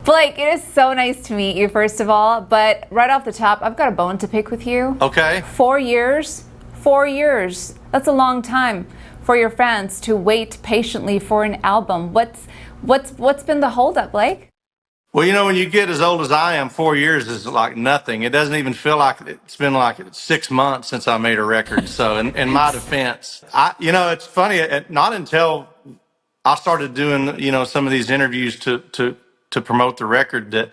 Blake, it is so nice to meet you, first of all. But right off the top, I've got a bone to pick with you. Okay. 4 years. 4 years. That's a long time for your fans to wait patiently for an album. What's been the holdup, Blake? Well, when you get as old as I am, 4 years is like nothing. It doesn't even feel like it's been like 6 months since I made a record. So in my defense, it's funny. Not until I started doing, some of these interviews to promote the record that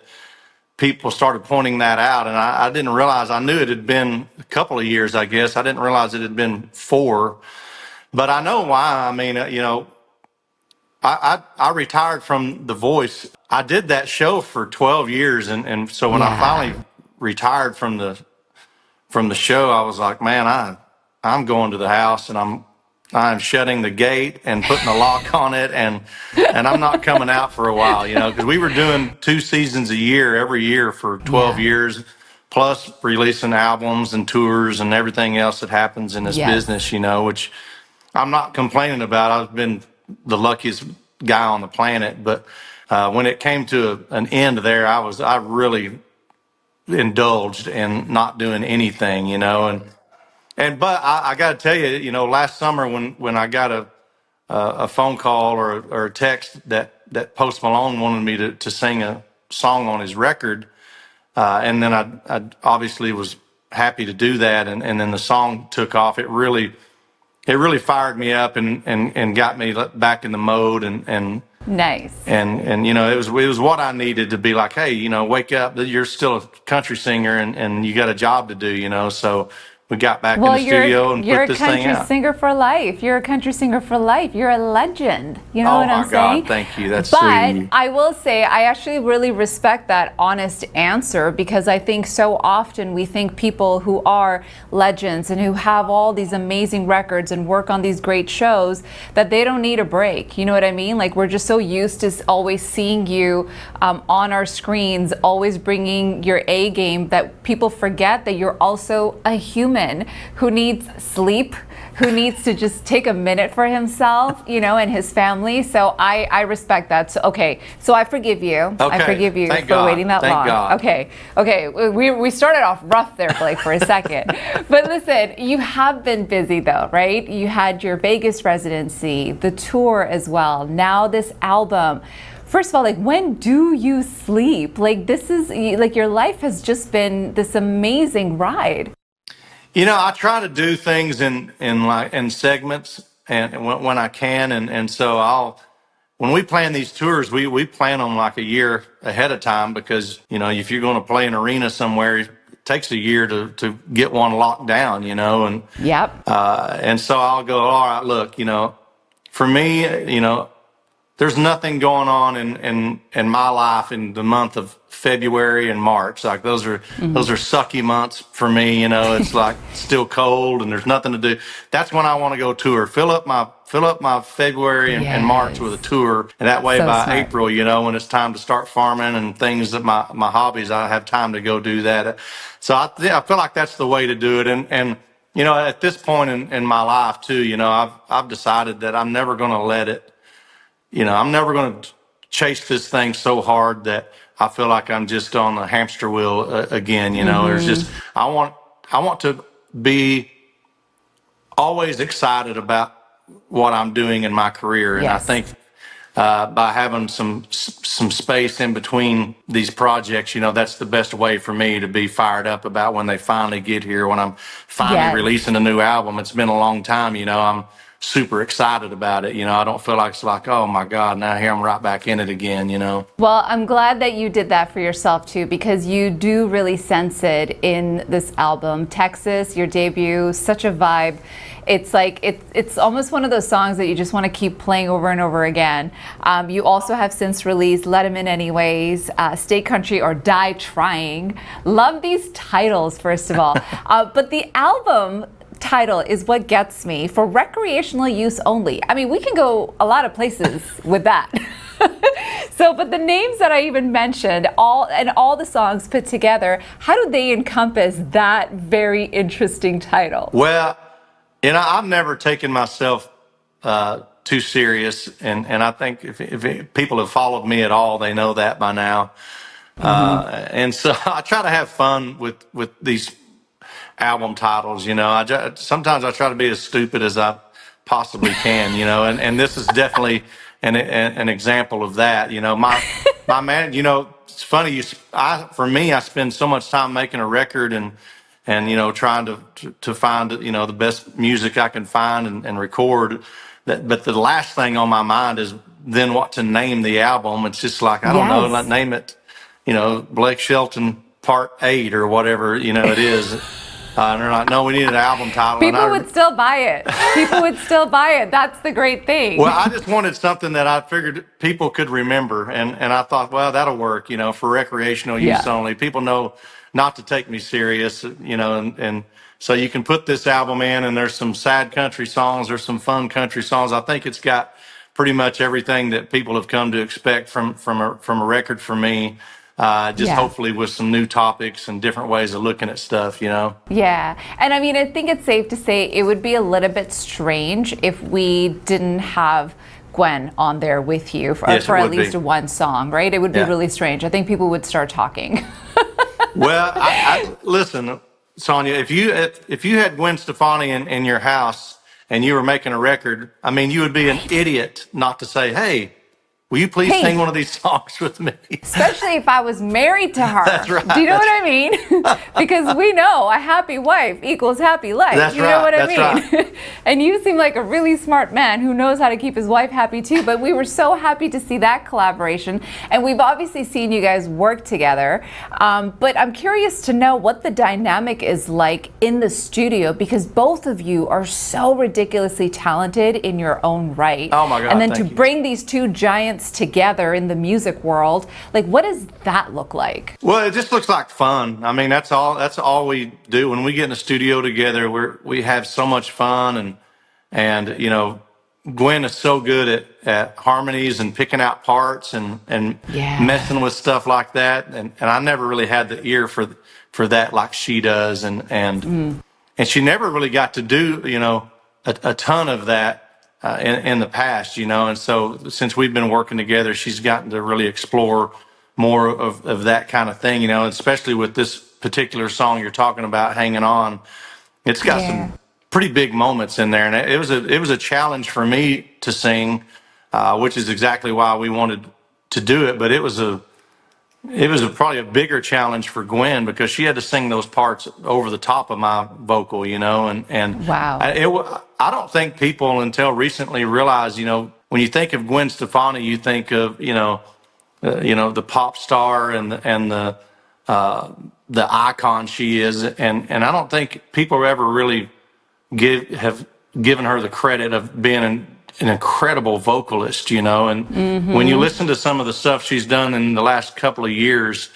people started pointing that out. And I didn't realize, I knew it had been a couple of years, I guess. I didn't realize it had been 4, but I know why. I mean, I retired from The Voice. I did that show for 12 years. And so when I finally retired from the show, I was like, man, I'm going to the house and I'm shutting the gate and putting a lock on it, and I'm not coming out for a while, because we were doing 2 seasons a year, every year for 12 years, plus releasing albums and tours and everything else that happens in this business, which I'm not complaining about. I've been the luckiest guy on the planet, but when it came to an end there, I really indulged in not doing anything, but I got to tell you, last summer when I got a phone call or a text that Post Malone wanted me to sing a song on his record, and then I obviously was happy to do that, and then the song took off. It really fired me up and got me back in the mode and Nice. And it was what I needed to be like, hey, wake up, you're still a country singer and you got a job to do, so we got back in the studio and put this thing out. You're a country singer for life. You're a country singer for life. You're a legend. You know what I'm saying? Oh my God, thank you. That's sweet. But I will say, I actually really respect that honest answer, because I think so often we think people who are legends and who have all these amazing records and work on these great shows, that they don't need a break. You know what I mean? Like, we're just so used to always seeing you on our screens, always bringing your A game, that people forget that you're also a human who needs sleep, who needs to just take a minute for himself, and his family. So I respect that. So so I forgive you. Okay. I forgive you Thank for God. waiting that Thank long. God. Okay. We started off rough there, Blake, for a second. But listen, you have been busy though, right? You had your Vegas residency, the tour as well. Now this album. First of all, like, when do you sleep? Like, this is like, your life has just been this amazing ride. I try to do things in segments and when I can, and so when we plan these tours, we plan them like a year ahead of time, because if you're going to play an arena somewhere, it takes a year to get one locked down, and and so I'll go, all right, look, for me, there's nothing going on in my life in the month of February and March. Like, those are sucky months for me. It's like still cold and there's nothing to do. That's when I want to go tour. Fill up my February and March with a tour, and that way by April, when it's time to start farming and things that my hobbies, I have time to go do that. So I feel like that's the way to do it. And at this point in my life too, I've decided that I'm never going to let it. I'm never going to chase this thing so hard that I feel like I'm just on the hamster wheel again. There's just, I want to be always excited about what I'm doing in my career. And I think by having some space in between these projects, that's the best way for me to be fired up about when they finally get here, when I'm finally releasing a new album. It's been a long time, I'm super excited about it. I don't feel like it's like, oh my God, now here I'm right back in it again, Well, I'm glad that you did that for yourself too, because you do really sense it in this album. Texas, your debut, such a vibe. It's like, it's almost one of those songs that you just want to keep playing over and over again. You also have since released Let 'Em In Anyways, Stay Country or Die Trying. Love these titles, first of all. But the album title is what gets me. For recreational use only. I mean, we can go a lot of places with that. But the names that I even mentioned, all the songs put together, how do they encompass that very interesting title? Well, I've never taken myself too serious, and I think if people have followed me at all, they know that by now. And so I try to have fun with these album titles. Sometimes I try to be as stupid as I possibly can. And this is definitely an example of that. My man. It's funny. For me, I spend so much time making a record and trying to find the best music I can find and record. But the last thing on my mind is then what to name the album. It's just like I don't know, Yes. name it. Blake Shelton Part 8 or whatever, it is. And they're like, no, we need an album title. People would still buy it. People would still buy it. That's the great thing. Well, I just wanted something that I figured people could remember. And I thought, well, that'll work, for recreational use only. People know not to take me serious, and so you can put this album in, and there's some sad country songs, there's some fun country songs. I think it's got pretty much everything that people have come to expect from a record from me. Hopefully with some new topics and different ways of looking at stuff, Yeah. And I mean, I think it's safe to say it would be a little bit strange if we didn't have Gwen on there with you for at least one song, right? It would be really strange. I think people would start talking. Well, I listen, Sonia, if you had Gwen Stefani in your house and you were making a record, I mean, you would be an idiot not to say, hey, will you please sing one of these songs with me? Especially if I was married to her. That's right. Do you know what I mean? Because we know a happy wife equals happy life. That's you know what I mean? Right. And you seem like a really smart man who knows how to keep his wife happy too. But we were so happy to see that collaboration. And we've obviously seen you guys work together. But I'm curious to know what the dynamic is like in the studio, because both of you are so ridiculously talented in your own right. Oh my God. And then to bring these two giants together in the music world, like, what does that look like? Well, it just looks like fun. I mean, that's all we do when we get in the studio together. We have so much fun, and Gwen is so good at harmonies and picking out parts and messing with stuff like that, and I never really had the ear for that like she does, and she never really got to do a ton of that in the past, and so since we've been working together, she's gotten to really explore more of that kind of thing, especially with this particular song you're talking about, Hanging On. It's got some pretty big moments in there, and it was a challenge for me to sing, which is exactly why we wanted to do it. But it was probably a bigger challenge for Gwen because she had to sing those parts over the top of my vocal, and wow. I don't think people until recently realize, when you think of Gwen Stefani, you think of, the pop star and the icon she is, and I don't think people ever really have given her the credit of being an incredible vocalist, and when you listen to some of the stuff she's done in the last couple of years,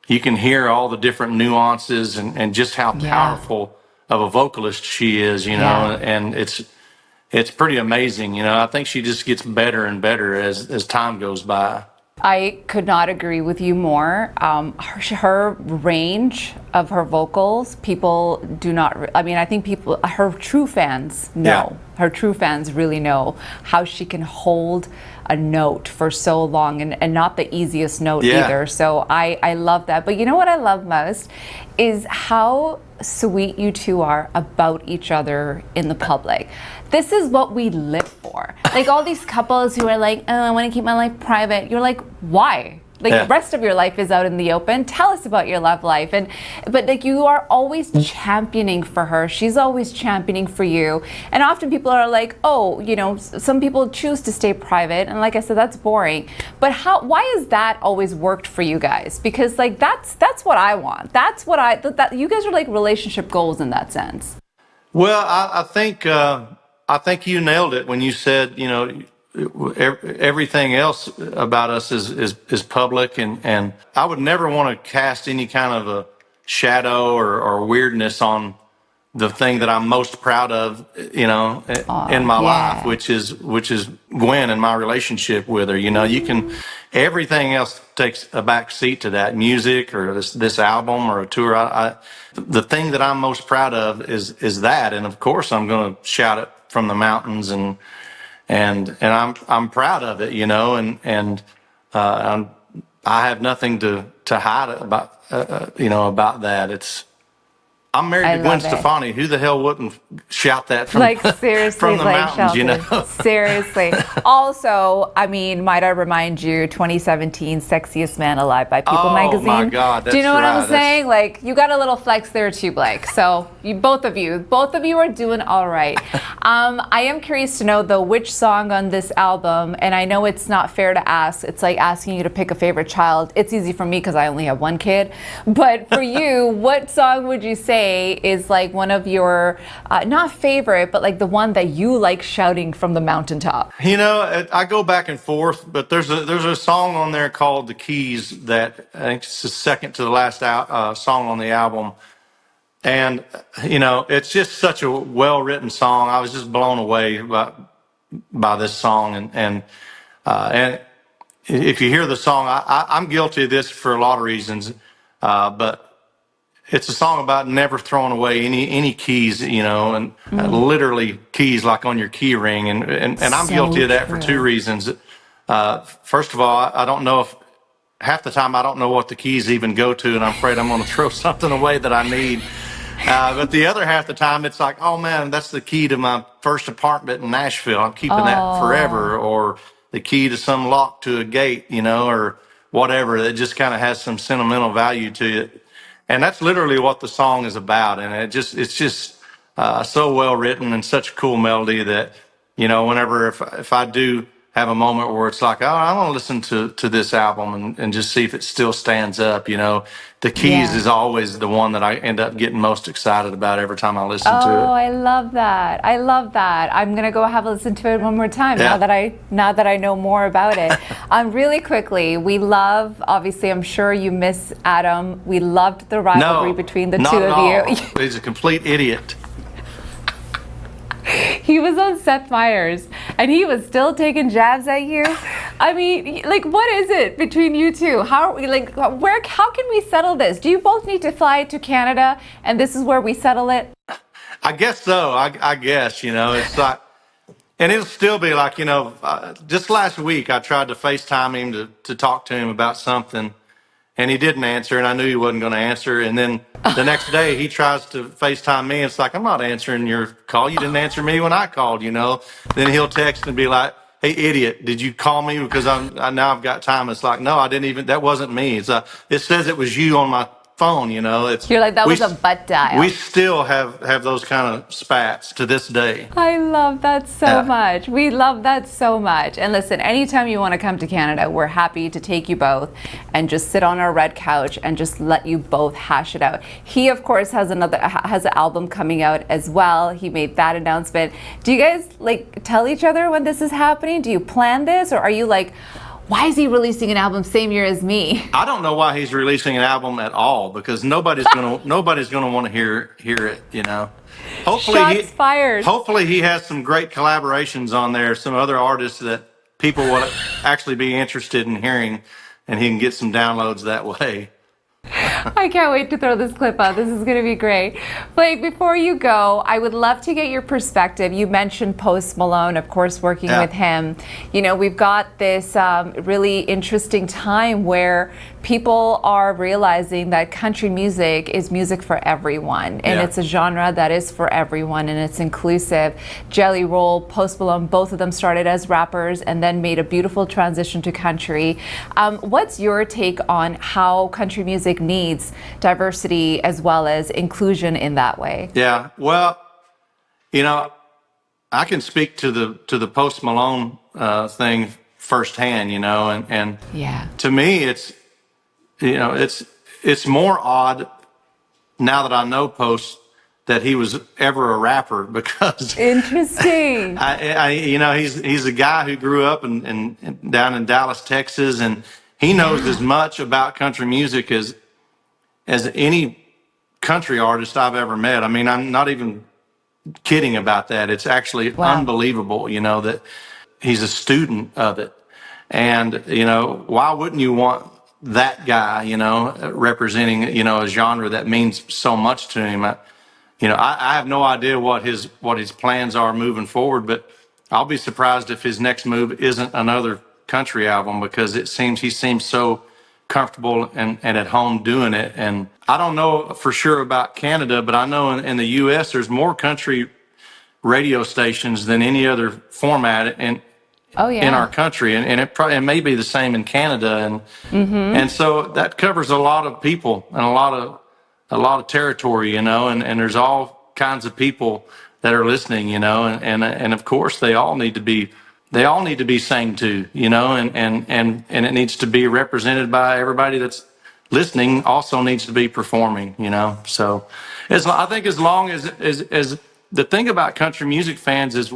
you can hear all the different nuances and just how powerful of a vocalist she is, and it's pretty amazing. I think she just gets better and better as time goes by. I could not agree with you more. Her range of her vocals, people do not, I think her true fans know. Her true fans really know how she can hold a note for so long and not the easiest note either. So I love that. But you know what I love most is how sweet you two are about each other in the public. This is what we live for. Like all these couples who are like, oh, I want to keep my life private. You're like, why? Like the rest of your life is out in the open. Tell us about your love life. But like you are always championing for her. She's always championing for you. And often people are like, oh, some people choose to stay private. And like I said, that's boring. But why has that always worked for you guys? Because like that's what I want. That's what you guys are like relationship goals in that sense. Well, I think you nailed it when you said, everything else about us is public, and I would never want to cast any kind of a shadow or weirdness on the thing that I'm most proud of, in my life, which is Gwen and my relationship with her. Everything else takes a back seat to that, music or this album or a tour. The thing that I'm most proud of is that, and of course I'm going to shout it from the mountains I'm proud of it, I have nothing to hide about, about that. I'm married I to Gwen love it. Stefani. Who the hell wouldn't shout that from Like seriously, from the Blake mountains, Shelton. Seriously. Also, I mean, might I remind you, 2017 Sexiest Man Alive by People Oh my magazine. God, Do you that's know what I'm right. saying? Like, you got a little flex there too, Blake. So both of you are doing all right. I am curious to know though, which song on this album, and I know it's not fair to ask. It's like asking you to pick a favorite child. It's easy for me because I only have one kid. But for you, what song would you say is like one of your not favorite, but like the one that you like shouting from the mountaintop? I go back and forth, but there's a song on there called "The Keys" that I think it's the second to the last song on the album, and it's just such a well written song. I was just blown away by this song, and if you hear the song, I'm guilty of this for a lot of reasons, but it's a song about never throwing away any keys, and literally keys like on your key ring. And I'm So guilty of that for two true. reasons. First of all, I don't know if half the time I don't know what the keys even go to, and I'm afraid I'm going to throw something away that I need. But the other half the time, it's like, oh man, that's the key to my first apartment in Nashville. I'm keeping that Oh, forever. Or the key to some lock to a gate, or whatever. That just kind of has some sentimental value to it. And that's literally what the song is about. And it's just so well written and such a cool melody that, whenever if I do have a moment where it's like, oh, I want to listen to this album and just see if it still stands up, the keys yeah. is always the one that I end up getting most excited about every time I listen to Oh, it. I love that. I love that. I'm gonna go have a listen to it one more time Yeah. now that I know more about it. Really quickly, we love, obviously I'm sure you miss Adam. We loved the rivalry No, between the two not at of all. you. He's a complete idiot. He was on Seth Meyers and he was still taking jabs at you. I mean, like, what is it between you two? How can we settle this? Do you both need to fly to Canada and this is where we settle it? I guess so. I guess, it's like, and it'll still be like, just last week I tried to FaceTime him to talk to him about something, and he didn't answer, and I knew he wasn't going to answer. And then the next day he tries to FaceTime me. It's like, I'm not answering your call. You didn't answer me when I called. Then he'll text and be like, hey, idiot, did you call me? Because now I've got time. It's like, no, I didn't even, that wasn't me. It says it was you on my phone. You're like, that We, was a butt we dial. still have those kind of spats to this day. I love that so Yeah. much. We love that so much. And listen, anytime you want to come to Canada, we're happy to take you both and just sit on our red couch and just let you both hash it out. He, of course, has an album coming out as well. He made that announcement. Do you guys like tell each other when this is happening? Do you plan this, or are you like, why is he releasing an album same year as me? I don't know why he's releasing an album at all, because nobody's gonna want to hear it. Hopefully Shots fired. hopefully he has some great collaborations on there, some other artists that people will actually be interested in hearing, and he can get some downloads that way. I can't wait to throw this clip out. This is going to be great. Blake, before you go, I would love to get your perspective. You mentioned Post Malone, of course, working Yeah. with him. We've got this really interesting time where people are realizing that country music is music for everyone. And Yeah. it's a genre that is for everyone and it's inclusive. Jelly Roll, Post Malone, both of them started as rappers and then made a beautiful transition to country. What's your take on how country music needs diversity as well as inclusion in that way? Yeah. Well, you know, I can speak to the Post Malone thing firsthand, and Yeah. to me, it's more odd now that I know Post that he was ever a rapper, because Interesting. he's a guy who grew up in down in Dallas, Texas, and he knows Yeah. as much about country music as any country artist I've ever met. I mean, I'm not even kidding about that. It's actually Wow. unbelievable, that he's a student of it. And, why wouldn't you want that guy, representing, a genre that means so much to him? I have no idea what his plans are moving forward, but I'll be surprised if his next move isn't another country album, because he seems so comfortable and at home doing it. And I don't know for sure about Canada, but I know in the U.S. there's more country radio stations than any other format Oh in our yeah. country, and it may be the same in Canada, and so that covers a lot of people and a lot of territory, and there's all kinds of people that are listening, and of course they all need to be sang to, and it needs to be represented by everybody that's listening. Also needs to be performing, So, I think as long as the thing about country music fans is,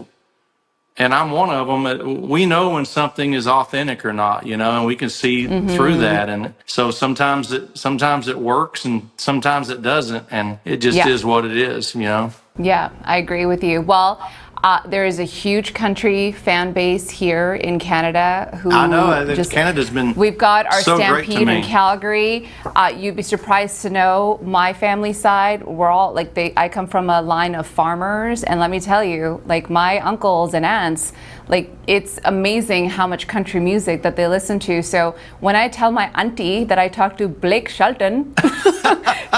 and I'm one of them, we know when something is authentic or not, and we can see through that. And so sometimes it works and sometimes it doesn't, and it just Yeah. is what it is. Yeah, I agree with you. Well, there is a huge country fan base here in Canada who I know that Canada's been We've got our so great to Stampede in me. Calgary. You'd be surprised to know my family side, we're all like I come from a line of farmers, and let me tell you, like my uncles and aunts, like it's amazing how much country music that they listen to. So when I tell my auntie that I talked to Blake Shelton,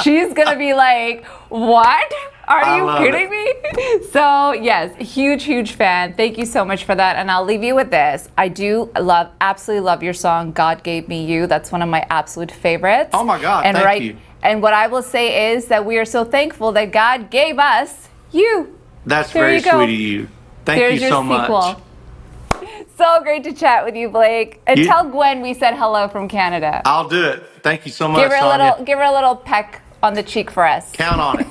she's gonna be like, "What? Are you kidding me?" So yes, huge fan. Thank you so much for that. And I'll leave you with this. I do absolutely love your song, God Gave Me You. That's one of my absolute favorites. Oh my God, and thank you. And what I will say is that we are so thankful that God gave us you. That's There very you go. sweet of you. Thank There's you your so sequel. much. So great to chat with you, Blake. And tell Gwen we said hello from Canada. I'll do it. Thank you so much, Give her Sonia. a little peck on the cheek for us. Count on it.